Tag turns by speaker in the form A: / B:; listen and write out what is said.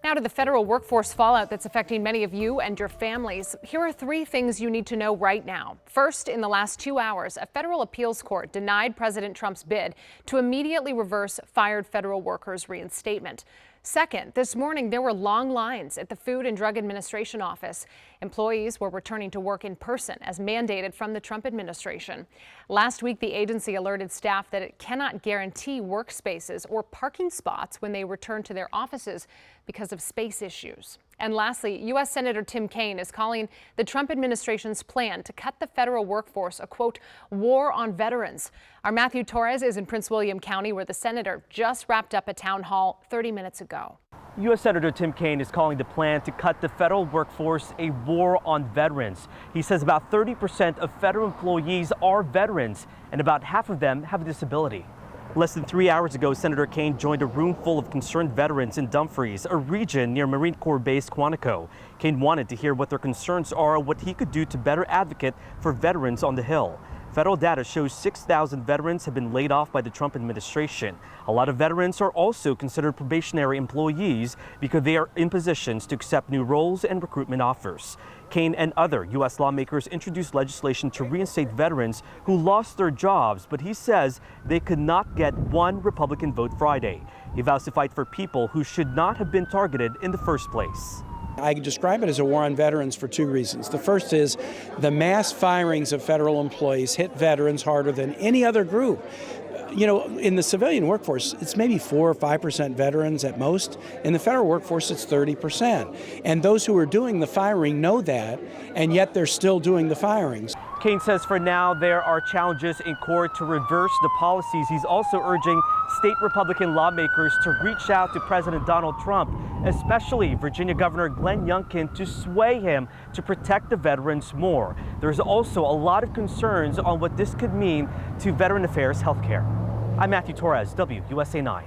A: Now to the federal workforce fallout that's affecting many of you and your families. Here are 3 things you need to know right now. First, in the last 2 hours, a federal appeals court denied President Trump's bid to immediately reverse fired federal workers' reinstatement. Second, this morning there were long lines at the Food and Drug Administration office. Employees were returning to work in person as mandated from the Trump administration. Last week, the agency alerted staff that it cannot guarantee workspaces or parking spots when they return to their offices because of space issues. And lastly, U.S. Senator Tim Kaine is calling the Trump administration's plan to cut the federal workforce a, quote, war on veterans. Our Matthew Torres is in Prince William County, where the senator just wrapped up a town hall 30 minutes ago.
B: U.S. Senator Tim Kaine is calling the plan to cut the federal workforce a war on veterans. He says about 30% of federal employees are veterans, and about half of them have a disability. Less than 3 hours ago, Senator Kaine joined a room full of concerned veterans in Dumfries, a region near Marine Corps Base Quantico. Kaine wanted to hear what their concerns are and what he could do to better advocate for veterans on the Hill. Federal data shows 6,000 veterans have been laid off by the Trump administration. A lot of veterans are also considered probationary employees because they are in positions to accept new roles and recruitment offers. Kaine and other U.S. lawmakers introduced legislation to reinstate veterans who lost their jobs, but he says they could not get one Republican vote Friday. He vows to fight for people who should not have been targeted in the first place.
C: I describe it as a war on veterans for 2 reasons. The first is the mass firings of federal employees hit veterans harder than any other group. You know, in the civilian workforce, it's maybe 4 or 5% veterans at most. In the federal workforce, it's 30%. And those who are doing the firing know that, and yet they're still doing the firings.
B: Kaine says for now there are challenges in court to reverse the policies. He's also urging state Republican lawmakers to reach out to President Donald Trump, especially Virginia Governor Glenn Youngkin, to sway him to protect the veterans more. There's also a lot of concerns on what this could mean to Veteran Affairs health care. I'm Matthew Torres, WUSA 9.